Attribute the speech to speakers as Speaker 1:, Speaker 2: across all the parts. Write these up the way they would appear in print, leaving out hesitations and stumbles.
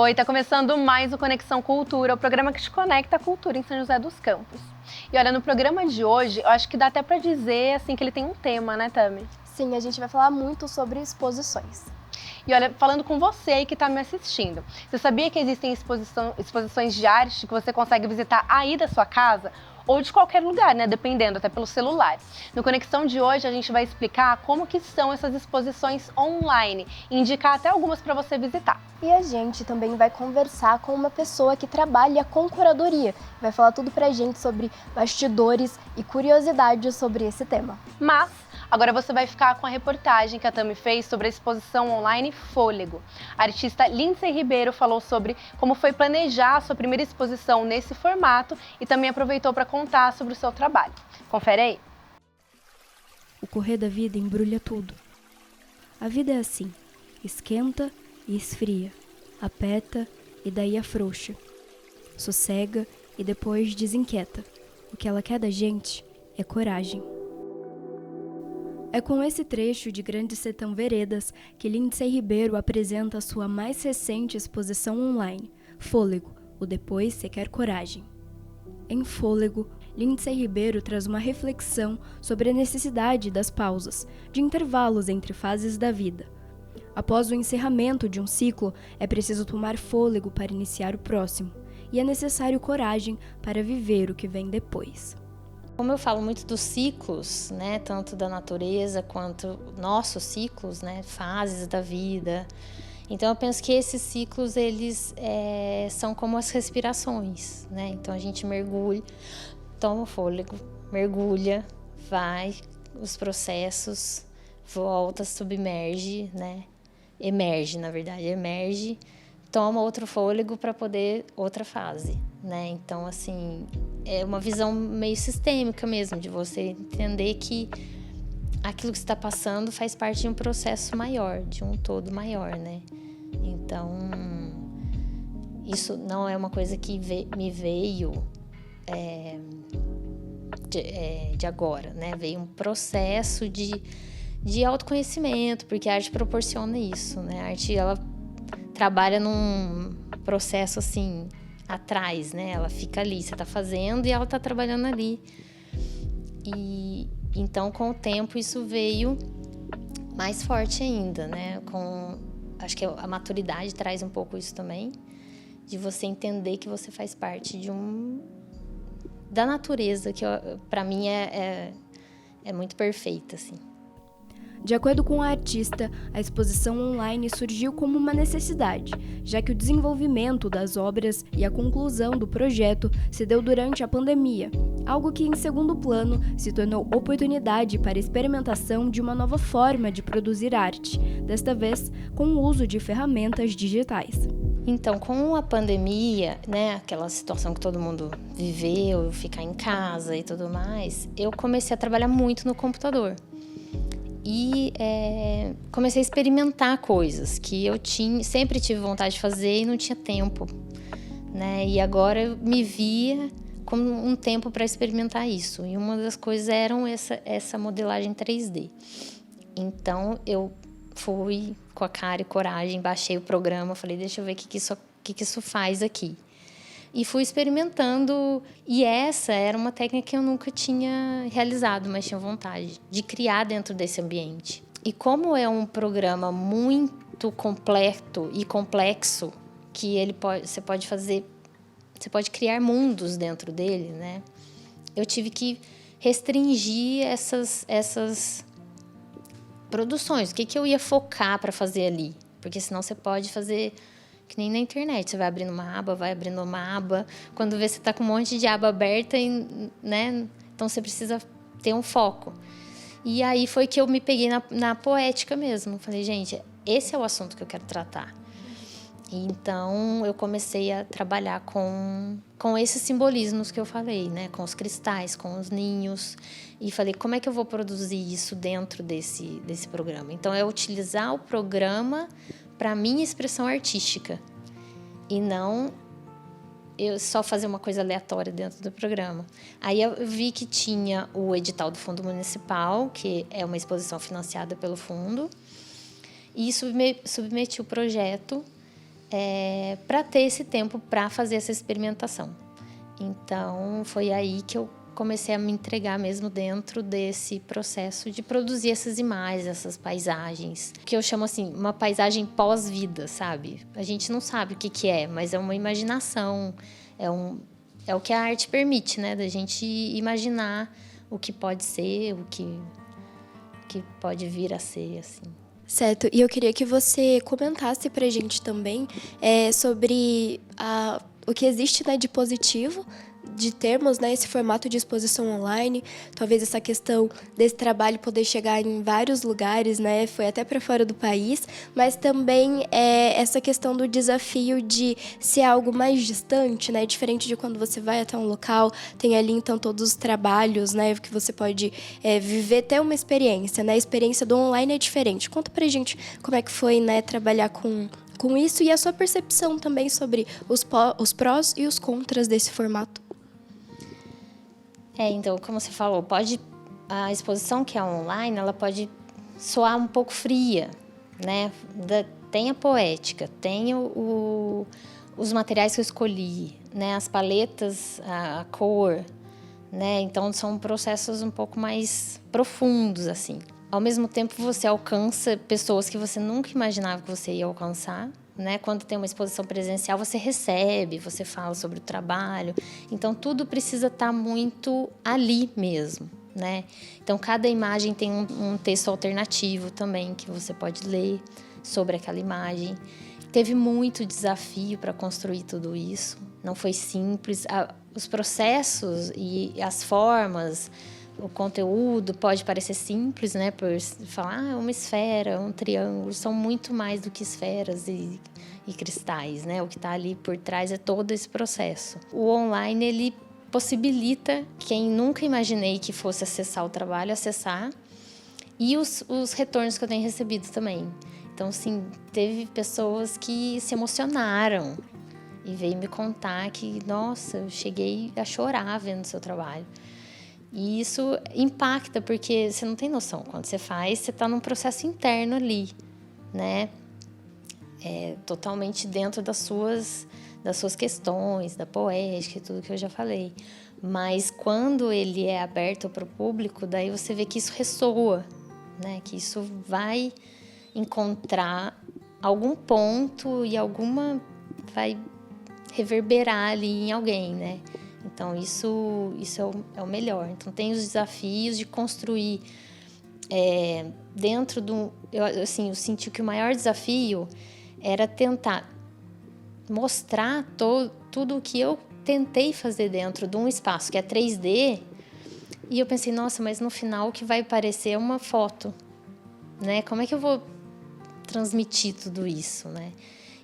Speaker 1: Oi, tá começando mais o Conexão Cultura, o programa que te conecta à cultura em São José dos Campos. E olha, no programa de hoje, eu acho que dá até pra dizer assim que ele tem um tema, né, Tami?
Speaker 2: Sim, a gente vai falar muito sobre exposições.
Speaker 1: E olha, falando com você aí que está me assistindo, você sabia que existem exposições de arte que você consegue visitar aí da sua casa? Ou de qualquer lugar, né? Dependendo, até pelo celular. No Conexão de hoje, a gente vai explicar como que são essas exposições online e indicar até algumas para você visitar.
Speaker 2: E a gente também vai conversar com uma pessoa que trabalha com curadoria. Vai falar tudo pra gente sobre bastidores e curiosidades sobre esse tema.
Speaker 1: Mas agora você vai ficar com a reportagem que a Tami fez sobre a exposição online Fôlego. A artista Lindsay Ribeiro falou sobre como foi planejar a sua primeira exposição nesse formato e também aproveitou para contar sobre o seu trabalho. Confere aí.
Speaker 3: O correr da vida embrulha tudo. A vida é assim, esquenta e esfria, aperta e daí afrouxa, sossega e depois desinquieta. O que ela quer da gente é coragem. É com esse trecho de Grande Sertão Veredas que Lindsay Ribeiro apresenta a sua mais recente exposição online, Fôlego, o Depois Se Quer Coragem. Em Fôlego, Lindsay Ribeiro traz uma reflexão sobre a necessidade das pausas, de intervalos entre fases da vida. Após o encerramento de um ciclo, é preciso tomar fôlego para iniciar o próximo, e é necessário coragem para viver o que vem depois.
Speaker 4: Como eu falo muito dos ciclos, né, tanto da natureza quanto nossos ciclos, né, fases da vida. Então eu penso que esses ciclos eles são como as respirações, né? Então a gente mergulha, toma o fôlego, mergulha, vai, os processos, volta, submerge, né? Emerge, na verdade, emerge, toma outro fôlego para poder outra fase, né? Então, assim, é uma visão meio sistêmica mesmo, de você entender que aquilo que você está passando faz parte de um processo maior, de um todo maior, né? Então, isso não é uma coisa que me veio de agora, né? Veio um processo de autoconhecimento, porque a arte proporciona isso, né? A arte, ela trabalha num processo assim, atrás, né? Ela fica ali, você tá fazendo e ela tá trabalhando ali. E então, com o tempo, isso veio mais forte ainda, né? Acho que a maturidade traz um pouco isso também, de você entender que você faz parte da natureza, que para mim é muito perfeita, assim.
Speaker 3: De acordo com a artista, a exposição online surgiu como uma necessidade, já que o desenvolvimento das obras e a conclusão do projeto se deu durante a pandemia, algo que, em segundo plano, se tornou oportunidade para a experimentação de uma nova forma de produzir arte, desta vez com o uso de ferramentas digitais.
Speaker 4: Então, com a pandemia, né, aquela situação que todo mundo viveu, ficar em casa e tudo mais, eu comecei a trabalhar muito no computador. E comecei a experimentar coisas que eu sempre tive vontade de fazer e não tinha tempo, né? E agora eu me via como um tempo para experimentar isso. E uma das coisas eram essa modelagem 3D. Então eu fui com a cara e coragem, baixei o programa, falei, deixa eu ver o que isso faz aqui. E fui experimentando, e essa era uma técnica que eu nunca tinha realizado, mas tinha vontade de criar dentro desse ambiente. E como é um programa muito completo e complexo, que você pode criar mundos dentro dele, né? Eu tive que restringir essas produções. O que eu ia focar para fazer ali? Porque senão você pode fazer que nem na internet, você vai abrindo uma aba, quando vê você está com um monte de aba aberta, né? Então você precisa ter um foco. E aí foi que eu me peguei na poética mesmo. Falei, gente, esse é o assunto que eu quero tratar. Então eu comecei a trabalhar com esses simbolismos que eu falei, né? Com os cristais, com os ninhos. E falei, como é que eu vou produzir isso dentro desse programa? Então é utilizar o programa para minha expressão artística e não eu só fazer uma coisa aleatória dentro do programa. Aí eu vi que tinha o edital do Fundo Municipal, que é uma exposição financiada pelo fundo, e submeti o projeto para ter esse tempo para fazer essa experimentação. Então, foi aí que eu comecei a me entregar mesmo dentro desse processo de produzir essas imagens, essas paisagens, que eu chamo assim, uma paisagem pós-vida, sabe? A gente não sabe o que é, mas é uma imaginação, é o que a arte permite, né? Da gente imaginar o que pode ser, o que pode vir a ser, assim.
Speaker 2: Certo, e eu queria que você comentasse pra gente também sobre o que existe, né, de positivo de termos, né, esse formato de exposição online, talvez essa questão desse trabalho poder chegar em vários lugares, né, foi até para fora do país, mas também essa questão do desafio de ser algo mais distante, né, diferente de quando você vai até um local, tem ali então todos os trabalhos, né, que você pode viver, ter uma experiência, né, a experiência do online é diferente. Conta pra gente como é que foi, né, trabalhar com isso e a sua percepção também sobre os prós e os contras desse formato.
Speaker 4: Então, como você falou, a exposição que é online, ela pode soar um pouco fria, né? Tem a poética, tem os materiais que eu escolhi, né? As paletas, a cor, né? Então, são processos um pouco mais profundos, assim. Ao mesmo tempo, você alcança pessoas que você nunca imaginava que você ia alcançar, né? Quando tem uma exposição presencial, você recebe, você fala sobre o trabalho. Então, tudo precisa estar muito ali mesmo, né? Então, cada imagem tem um texto alternativo também que você pode ler sobre aquela imagem. Teve muito desafio para construir tudo isso. Não foi simples. Os processos e as formas, o conteúdo pode parecer simples, né? Por falar, é uma esfera, um triângulo, são muito mais do que esferas e cristais, né? O que está ali por trás é todo esse processo. O online, ele possibilita quem nunca imaginei que fosse acessar o trabalho, acessar, e os retornos que eu tenho recebido também. Então, assim, teve pessoas que se emocionaram e veio me contar que, nossa, eu cheguei a chorar vendo o seu trabalho. E isso impacta, porque você não tem noção. Quando você faz, você está num processo interno ali, né? Totalmente dentro das suas questões, da poética e tudo que eu já falei. Mas quando ele é aberto para o público, daí você vê que isso ressoa, né? Que isso vai encontrar algum ponto e vai reverberar ali em alguém, né? Então, isso é o melhor. Então, tem os desafios de construir dentro do... Eu senti que o maior desafio era tentar mostrar tudo o que eu tentei fazer dentro de um espaço que é 3D. E eu pensei, nossa, mas no final o que vai parecer é uma foto, né? Como é que eu vou transmitir tudo isso, né?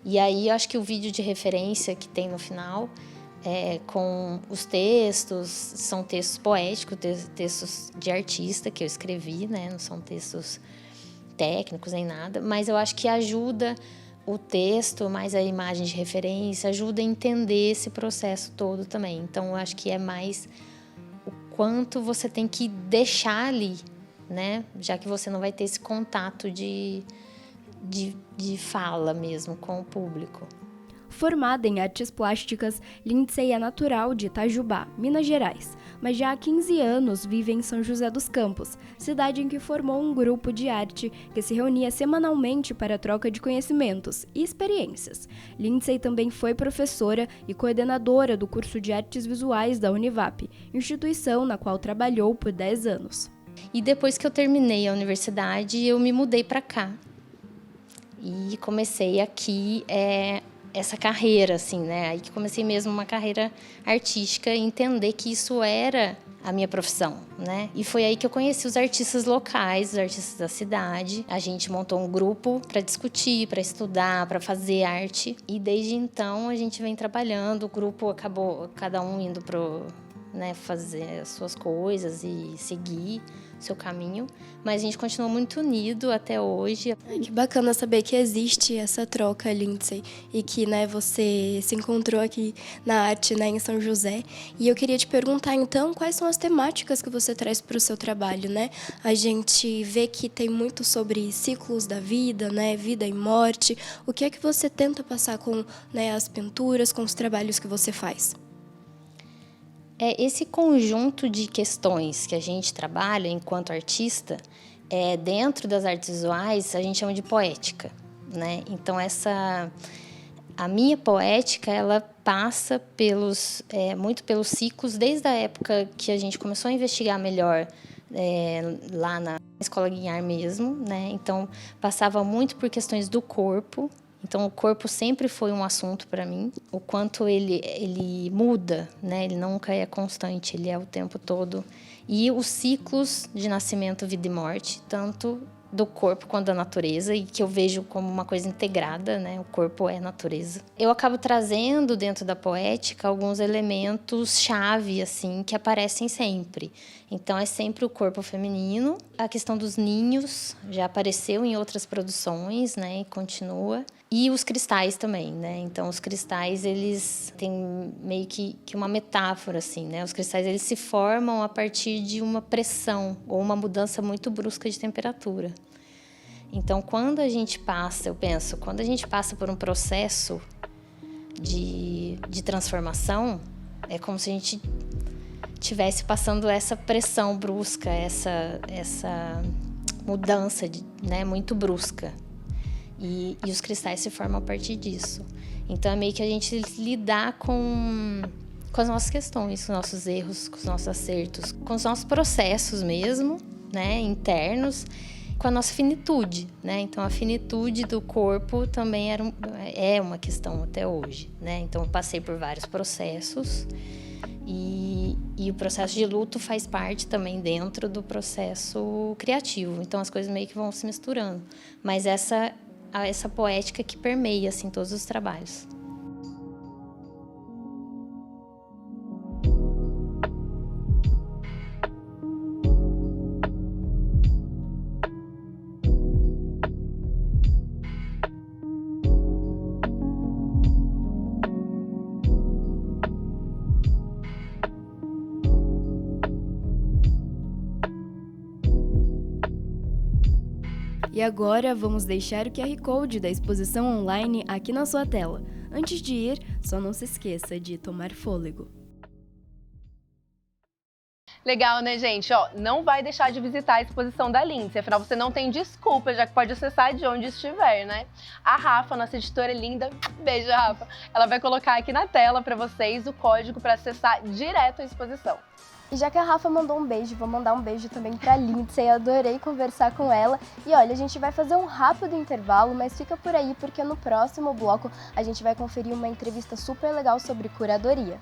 Speaker 4: E aí, eu acho que o vídeo de referência que tem no final... com os textos, são textos poéticos, textos de artista que eu escrevi, né? Não são textos técnicos nem nada, mas eu acho que ajuda o texto, mais a imagem de referência, ajuda a entender esse processo todo também. Então, eu acho que é mais o quanto você tem que deixar ali, né? Já que você não vai ter esse contato de fala mesmo com o público.
Speaker 3: Formada em artes plásticas, Lindsay é natural de Itajubá, Minas Gerais, mas já há 15 anos vive em São José dos Campos, cidade em que formou um grupo de arte que se reunia semanalmente para a troca de conhecimentos e experiências. Lindsay também foi professora e coordenadora do curso de artes visuais da Univap, instituição na qual trabalhou por 10 anos.
Speaker 4: E depois que eu terminei a universidade, eu me mudei para cá e comecei aqui essa carreira, assim, né? Aí que comecei mesmo uma carreira artística, entender que isso era a minha profissão, né? E foi aí que eu conheci os artistas locais, os artistas da cidade. A gente montou um grupo para discutir, para estudar, para fazer arte. E desde então a gente vem trabalhando. O grupo acabou cada um indo né, fazer as suas coisas e seguir o seu caminho, mas a gente continua muito unido até hoje.
Speaker 2: Ai, que bacana saber que existe essa troca, Lindsay, e que, né, você se encontrou aqui na arte, né, em São José. E eu queria te perguntar, então, quais são as temáticas que você traz para o seu trabalho, né? A gente vê que tem muito sobre ciclos da vida, né, vida e morte. O que é que você tenta passar com, né, as pinturas, com os trabalhos que você faz?
Speaker 4: Esse conjunto de questões que a gente trabalha enquanto artista, dentro das artes visuais, a gente chama de poética, né? Então, a minha poética, ela passa muito pelos ciclos, desde a época que a gente começou a investigar melhor lá na Escola Guiar mesmo, né? Então, passava muito por questões do corpo. Então, o corpo sempre foi um assunto para mim. O quanto ele muda, né? Ele nunca é constante, ele é o tempo todo. E os ciclos de nascimento, vida e morte, tanto do corpo quanto da natureza, e que eu vejo como uma coisa integrada, né? O corpo é natureza. Eu acabo trazendo dentro da poética alguns elementos-chave, assim, que aparecem sempre. Então, é sempre o corpo feminino. A questão dos ninhos já apareceu em outras produções, né? E continua. E os cristais também, né? Então, os cristais, eles têm meio que uma metáfora, assim, né? Os cristais, eles se formam a partir de uma pressão ou uma mudança muito brusca de temperatura. Então, quando a gente passa, quando a gente passa por um processo de transformação, é como se a gente estivesse passando essa pressão brusca, essa mudança, né, muito brusca. E os cristais se formam a partir disso. Então, é meio que a gente lidar com as nossas questões, com os nossos erros, com os nossos acertos, com os nossos processos mesmo, né, internos, com a nossa finitude, né? Então, a finitude do corpo também é uma questão até hoje, né? Então, eu passei por vários processos e o processo de luto faz parte também dentro do processo criativo. Então, as coisas meio que vão se misturando. Mas essa poética que permeia, assim, todos os trabalhos.
Speaker 3: E agora vamos deixar o QR Code da exposição online aqui na sua tela. Antes de ir, só não se esqueça de tomar fôlego.
Speaker 1: Legal, né, gente? Ó, não vai deixar de visitar a exposição da Lindsay, afinal você não tem desculpa, já que pode acessar de onde estiver, né? A Rafa, nossa editora linda, beijo, Rafa, ela vai colocar aqui na tela para vocês o código para acessar direto a exposição.
Speaker 2: E já que a Rafa mandou um beijo, vou mandar um beijo também pra Lindsay, adorei conversar com ela. E olha, a gente vai fazer um rápido intervalo, mas fica por aí porque no próximo bloco a gente vai conferir uma entrevista super legal sobre curadoria.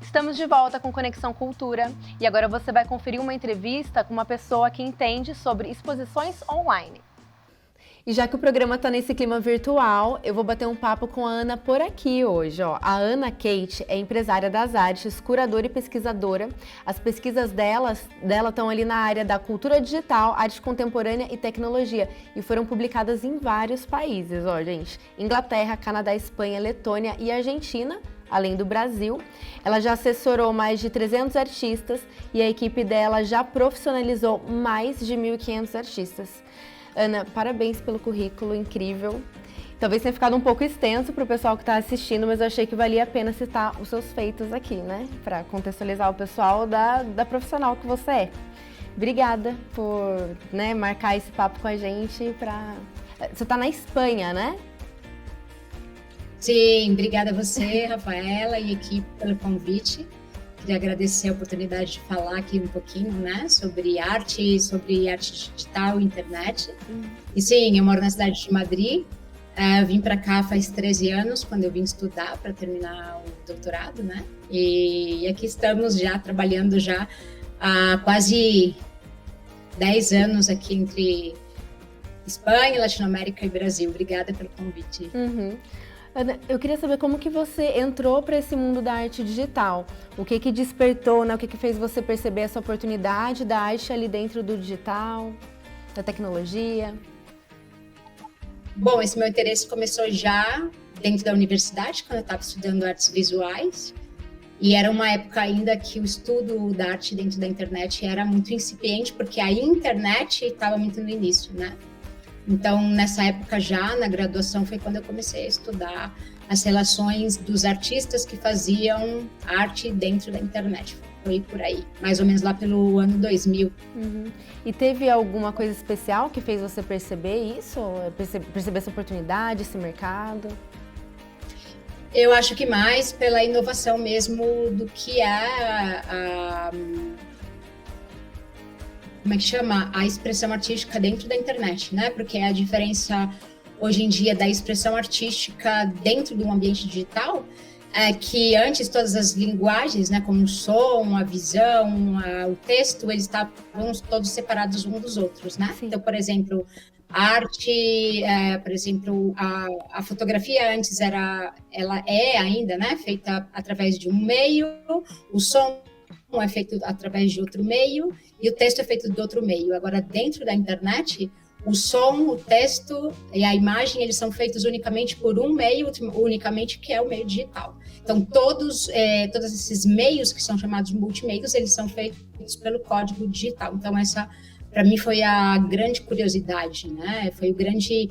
Speaker 1: Estamos de volta com Conexão Cultura e agora você vai conferir uma entrevista com uma pessoa que entende sobre exposições online. E já que o programa está nesse clima virtual, eu vou bater um papo com a Ana por aqui hoje. Ó. A Ana Kate é empresária das artes, curadora e pesquisadora. As pesquisas dela estão ali na área da cultura digital, arte contemporânea e tecnologia e foram publicadas em vários países, ó, gente. Inglaterra, Canadá, Espanha, Letônia e Argentina. Além do Brasil, ela já assessorou mais de 300 artistas e a equipe dela já profissionalizou mais de 1.500 artistas. Ana, parabéns pelo currículo, incrível. Talvez tenha ficado um pouco extenso para o pessoal que está assistindo, mas eu achei que valia a pena citar os seus feitos aqui, né? Para contextualizar o pessoal da profissional que você é. Obrigada por, né, marcar esse papo com a gente. Você está na Espanha, né?
Speaker 5: Sim, obrigada a você, Rafaela e equipe pelo convite. Queria agradecer a oportunidade de falar aqui um pouquinho, né, sobre arte digital e internet. E sim, eu moro na cidade de Madrid. Vim para cá faz 13 anos, quando eu vim estudar para terminar o doutorado, né? E aqui estamos já trabalhando já há quase 10 anos aqui entre Espanha, Latinoamérica e Brasil. Obrigada pelo convite.
Speaker 1: Ana, eu queria saber como que você entrou para esse mundo da arte digital. O que que despertou, né? O que que fez você perceber essa oportunidade da arte ali dentro do digital, da tecnologia?
Speaker 5: Bom, esse meu interesse começou já dentro da universidade, quando eu estava estudando artes visuais. E era uma época ainda que o estudo da arte dentro da internet era muito incipiente, porque a internet estava muito no início, né? Então, nessa época já, na graduação, foi quando eu comecei a estudar as relações dos artistas que faziam arte dentro da internet. Foi por aí, mais ou menos lá pelo ano 2000.
Speaker 1: E teve alguma coisa especial que fez você perceber isso? Perceber essa oportunidade, esse mercado?
Speaker 5: Eu acho que mais pela inovação mesmo do que como é que chama? A expressão artística dentro da internet, né? Porque a diferença hoje em dia da expressão artística dentro de um ambiente digital é que antes todas as linguagens, né, como o som, a visão, o texto, eles estavam todos separados uns dos outros, né?
Speaker 1: Sim.
Speaker 5: Então, por exemplo, a arte, por exemplo, a fotografia antes ela é ainda, né, feita através de um meio, o som é feito através de outro meio e o texto é feito de outro meio. Agora, dentro da internet, o som, o texto e a imagem, eles são feitos unicamente por um meio, unicamente que é o meio digital. Então, todos esses meios que são chamados de multimeios, eles são feitos pelo código digital. Então, essa, para mim, foi a grande curiosidade, né? Foi o grande...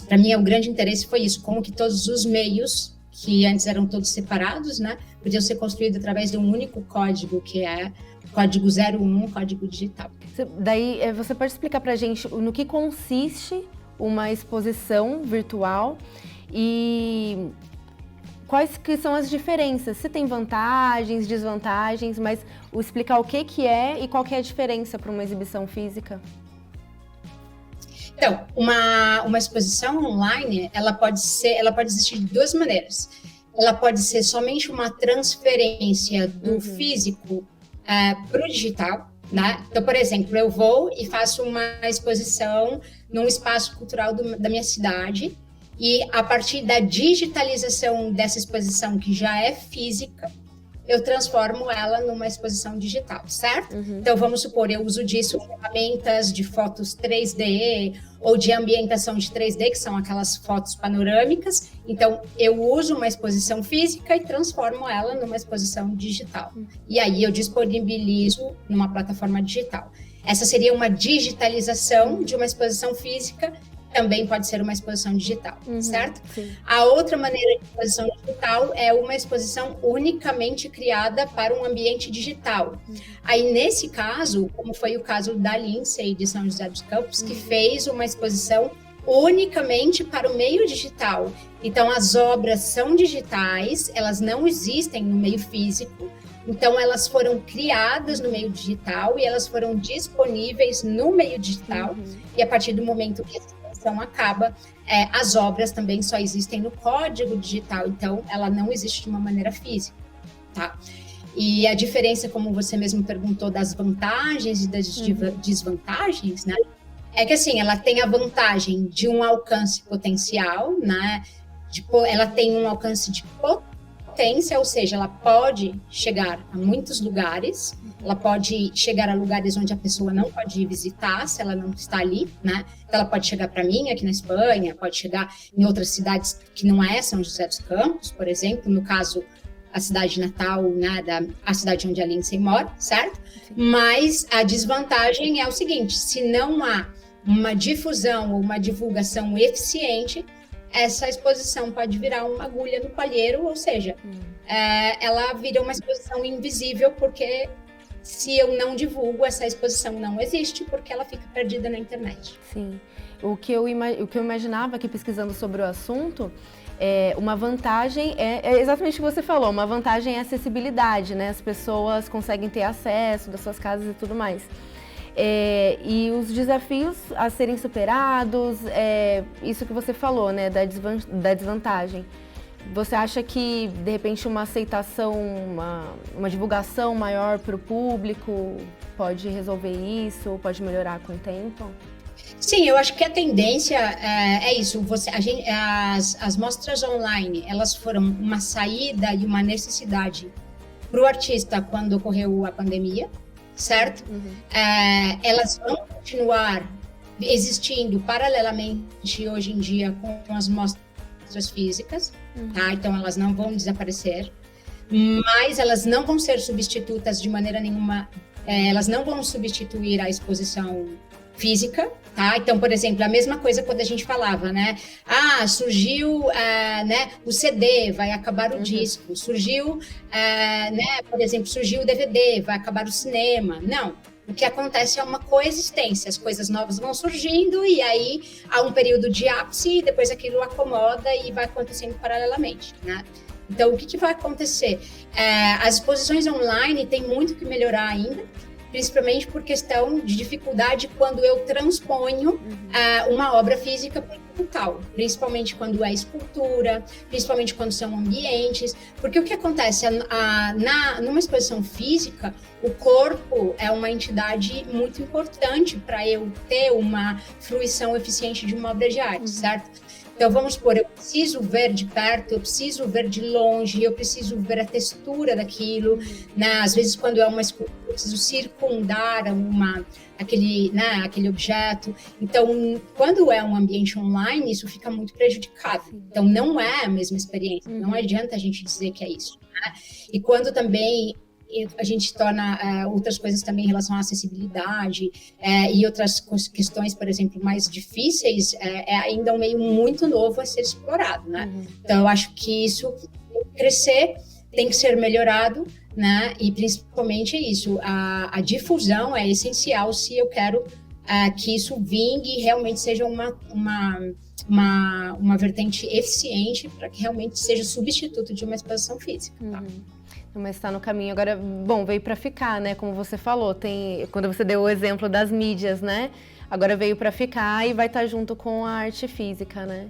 Speaker 5: para mim, o grande interesse foi isso, como que todos os meios que antes eram todos separados, né, podiam ser construídos através de um único código, que é código 01, código digital.
Speaker 1: Daí, você pode explicar para a gente no que consiste uma exposição virtual e quais que são as diferenças? Se tem vantagens, desvantagens, mas explicar o que é e qual que é a diferença para uma exibição física?
Speaker 5: Então, uma exposição online, ela pode existir de duas maneiras. Ela pode ser somente uma transferência do físico para o digital, né? Então, por exemplo, eu vou e faço uma exposição num espaço cultural da minha cidade e a partir da digitalização dessa exposição, que já é física, eu transformo ela numa exposição digital, certo? Então, vamos supor, eu uso disso ferramentas de fotos 3D ou de ambientação de 3D, que são aquelas fotos panorâmicas. Então, eu uso uma exposição física e transformo ela numa exposição digital. E aí, eu disponibilizo numa plataforma digital. Essa seria uma digitalização de uma exposição física, também pode ser uma exposição digital, certo?
Speaker 1: Sim.
Speaker 5: A outra maneira de exposição digital é uma exposição unicamente criada para um ambiente digital. Aí, nesse caso, como foi o caso da Lindsay de São José dos Campos, que fez uma exposição unicamente para o meio digital. Então, as obras são digitais, elas não existem no meio físico, então elas foram criadas no meio digital e elas foram disponíveis no meio digital, e a partir do momento que acaba, as obras também só existem no código digital, então ela não existe de uma maneira física, tá? E a diferença, como você mesmo perguntou, das vantagens e das desvantagens, né? É que assim, ela tem a vantagem de um alcance potencial, né? Ela tem um alcance de potência, ou seja, ela pode chegar a muitos lugares, ela pode chegar a lugares onde a pessoa não pode ir visitar, se ela não está ali, né? Então, ela pode chegar para mim aqui na Espanha, pode chegar em outras cidades que não é São José dos Campos, por exemplo, no caso, a cidade de Natal, né, a cidade onde a Lindsay mora, certo? Sim. Mas a desvantagem é o seguinte, se não há uma difusão ou uma divulgação eficiente, essa exposição pode virar uma agulha no palheiro, ou seja, ela vira uma exposição invisível, porque se eu não divulgo, essa exposição não existe, porque ela fica perdida na internet.
Speaker 1: Sim. O que eu imaginava aqui pesquisando sobre o assunto, uma vantagem é exatamente o que você falou, uma vantagem é a acessibilidade, né? As pessoas conseguem ter acesso das suas casas e tudo mais. E os desafios a serem superados, isso que você falou, né, da desvantagem. Você acha que, de repente, uma aceitação, uma divulgação maior para o público pode resolver isso, pode melhorar com o tempo?
Speaker 5: Sim, eu acho que a tendência é isso. As mostras online, elas foram uma saída e uma necessidade para o artista quando ocorreu a pandemia, certo? Elas vão continuar existindo paralelamente hoje em dia com as mostras físicas, tá? Então elas não vão desaparecer, mas elas não vão ser substitutas de maneira nenhuma. Elas não vão substituir a exposição física, tá? Então, por exemplo, a mesma coisa quando a gente falava, né? Surgiu, né? O CD, vai acabar o disco. Surgiu, né? Por exemplo, surgiu o DVD, vai acabar o cinema. Não. O que acontece é uma coexistência, as coisas novas vão surgindo e aí há um período de ápice e depois aquilo acomoda e vai acontecendo paralelamente, né? Então, o que vai acontecer? As exposições online têm muito que melhorar ainda, principalmente por questão de dificuldade quando eu transponho uma obra física para o digital, principalmente quando é escultura, principalmente quando são ambientes, porque o que acontece? Numa exposição física, o corpo é uma entidade muito importante para eu ter uma fruição eficiente de uma obra de arte, certo? Então, vamos supor, eu preciso ver de perto, eu preciso ver de longe, eu preciso ver a textura daquilo, né? Às vezes, quando é uma escultura, eu preciso circundar aquele objeto. Então, quando é um ambiente online, isso fica muito prejudicado. Então, não é a mesma experiência, não adianta a gente dizer que é isso, né? E quando também a gente torna outras coisas também em relação à acessibilidade e outras questões, por exemplo, mais difíceis, é ainda um meio muito novo a ser explorado, né? Então, eu acho que isso tem que crescer, tem que ser melhorado, né? E principalmente é isso, a difusão é essencial se eu quero que isso vingue e realmente seja uma vertente eficiente para que realmente seja substituto de uma exposição física, tá?
Speaker 1: Mas está no caminho. Agora, bom, veio para ficar, né? Como você falou, quando você deu o exemplo das mídias, né? Agora veio para ficar e vai estar junto com a arte física, né?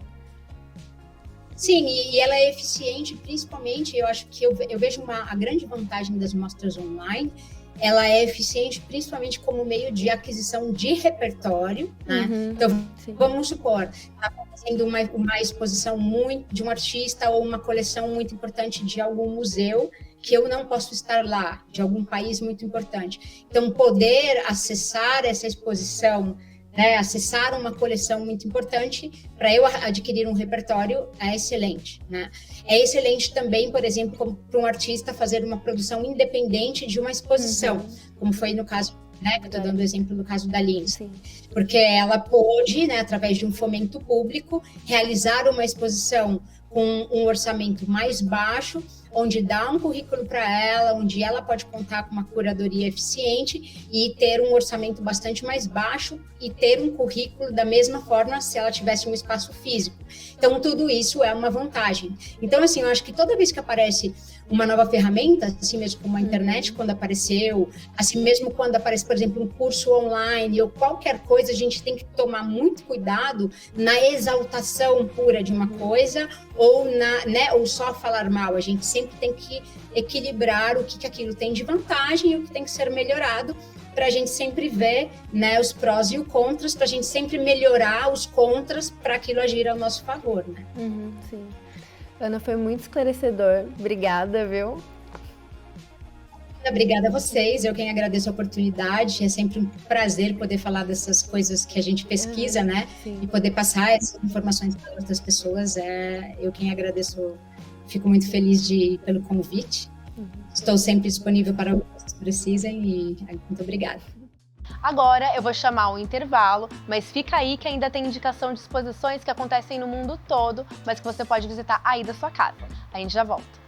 Speaker 5: Sim, e ela é eficiente, principalmente, eu acho que eu vejo a grande vantagem das mostras online, ela é eficiente principalmente como meio de aquisição de repertório, né? Então, vamos supor, está fazendo uma exposição de um artista ou uma coleção muito importante de algum museu, que eu não posso estar lá, de algum país muito importante. Então, poder acessar essa exposição, né, acessar uma coleção muito importante, para eu adquirir um repertório, é excelente, né? É excelente também, por exemplo, para um artista fazer uma produção independente de uma exposição, como foi no caso, né, que eu estou dando o exemplo do caso da Lindsay, porque ela pôde, né, através de um fomento público, realizar uma exposição com um orçamento mais baixo, onde dá um currículo para ela, onde ela pode contar com uma curadoria eficiente e ter um orçamento bastante mais baixo e ter um currículo da mesma forma se ela tivesse um espaço físico. Então, tudo isso é uma vantagem. Então, assim, eu acho que toda vez que aparece uma nova ferramenta, assim mesmo como a internet, quando apareceu, assim mesmo quando aparece, por exemplo, um curso online ou qualquer coisa, a gente tem que tomar muito cuidado na exaltação pura de uma coisa ou ou só falar mal. A gente sempre tem que equilibrar o que aquilo tem de vantagem e o que tem que ser melhorado, para a gente sempre ver, né, os prós e os contras, para a gente sempre melhorar os contras para aquilo agir ao nosso favor, né?
Speaker 1: Sim. Ana, foi muito esclarecedor. Obrigada, viu?
Speaker 5: Obrigada a vocês, eu quem agradeço a oportunidade, é sempre um prazer poder falar dessas coisas que a gente pesquisa, né?
Speaker 1: Sim.
Speaker 5: E poder passar essas informações para outras pessoas, eu quem agradeço, fico muito feliz pelo convite. Estou sempre disponível para o que vocês precisem e muito obrigada.
Speaker 1: Agora eu vou chamar um intervalo, mas fica aí que ainda tem indicação de exposições que acontecem no mundo todo, mas que você pode visitar aí da sua casa. A gente já volta.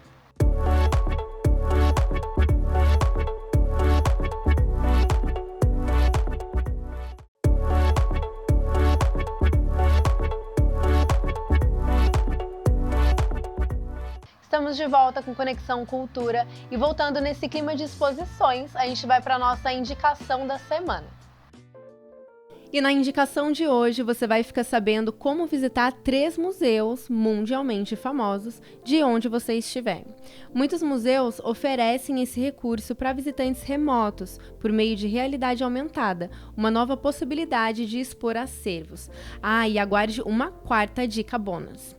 Speaker 1: Estamos de volta com Conexão Cultura e voltando nesse clima de exposições, a gente vai para a nossa indicação da semana. E na indicação de hoje você vai ficar sabendo como visitar 3 museus mundialmente famosos de onde você estiver. Muitos museus oferecem esse recurso para visitantes remotos por meio de realidade aumentada, uma nova possibilidade de expor acervos. E aguarde uma 4ª dica bônus.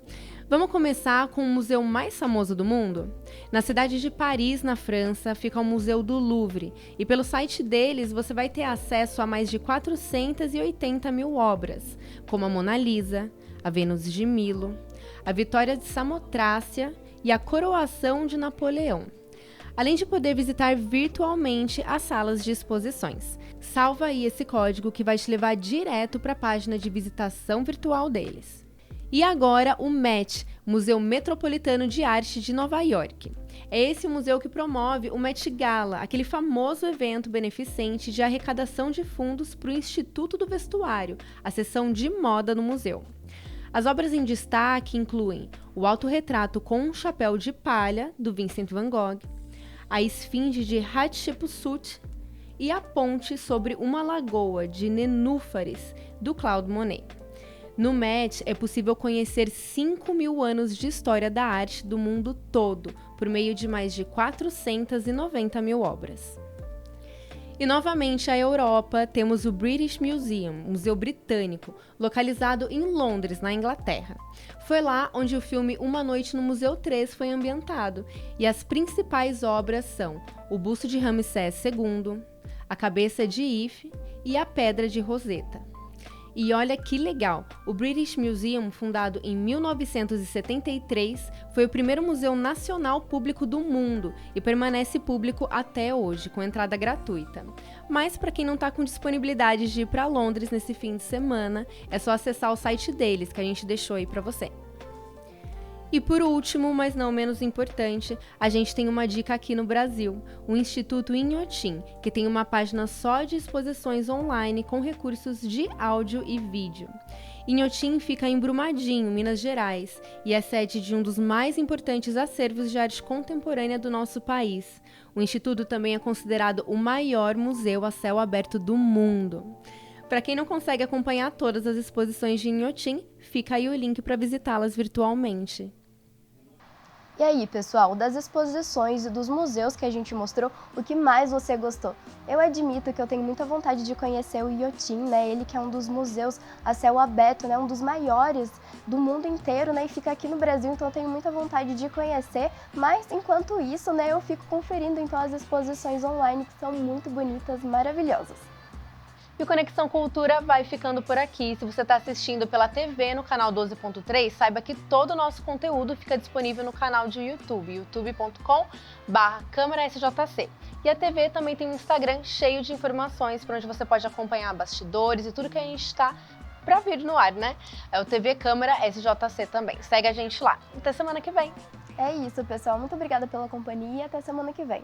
Speaker 1: Vamos começar com o museu mais famoso do mundo? Na cidade de Paris, na França, fica o Museu do Louvre, e pelo site deles você vai ter acesso a mais de 480 mil obras, como a Mona Lisa, a Vênus de Milo, a Vitória de Samotrácia e a Coroação de Napoleão. Além de poder visitar virtualmente as salas de exposições. Salva aí esse código que vai te levar direto para a página de visitação virtual deles. E agora o MET, Museu Metropolitano de Arte de Nova York. É esse museu que promove o Met Gala, aquele famoso evento beneficente de arrecadação de fundos para o Instituto do Vestuário, a seção de moda no museu. As obras em destaque incluem o autorretrato com um chapéu de palha, do Vincent van Gogh, a esfinge de Hatshepsut e a ponte sobre uma lagoa de nenúfares, do Claude Monet. No MET é possível conhecer 5.000 anos de história da arte do mundo todo, por meio de mais de 490 mil obras. E novamente a Europa, temos o British Museum, Museu Britânico, localizado em Londres, na Inglaterra. Foi lá onde o filme Uma Noite no Museu 3 foi ambientado, e as principais obras são o busto de Ramsés II, a cabeça de Ife e a pedra de Rosetta. E olha que legal, o British Museum, fundado em 1973, foi o primeiro museu nacional público do mundo e permanece público até hoje, com entrada gratuita. Mas para quem não está com disponibilidade de ir para Londres nesse fim de semana, é só acessar o site deles, que a gente deixou aí para você. E por último, mas não menos importante, a gente tem uma dica aqui no Brasil, o Instituto Inhotim, que tem uma página só de exposições online com recursos de áudio e vídeo. Inhotim fica em Brumadinho, Minas Gerais, e é sede de um dos mais importantes acervos de arte contemporânea do nosso país. O Instituto também é considerado o maior museu a céu aberto do mundo. Para quem não consegue acompanhar todas as exposições de Inhotim, fica aí o link para visitá-las virtualmente.
Speaker 2: E aí, pessoal, das exposições e dos museus que a gente mostrou, o que mais você gostou? Eu admito que eu tenho muita vontade de conhecer o Inhotim, né? Ele que é um dos museus a céu aberto, né? Um dos maiores do mundo inteiro, né? E fica aqui no Brasil, então eu tenho muita vontade de conhecer. Mas, enquanto isso, né? Eu fico conferindo, então, as exposições online, que são muito bonitas, maravilhosas.
Speaker 1: E o Conexão Cultura vai ficando por aqui. Se você está assistindo pela TV no canal 12.3, saiba que todo o nosso conteúdo fica disponível no canal de YouTube, youtube.com/câmerasjc. E a TV também tem um Instagram cheio de informações para onde você pode acompanhar bastidores e tudo que a gente está para vir no ar, né? É o TV Câmera SJC também. Segue a gente lá. Até semana que vem.
Speaker 2: É isso, pessoal. Muito obrigada pela companhia e até semana que vem.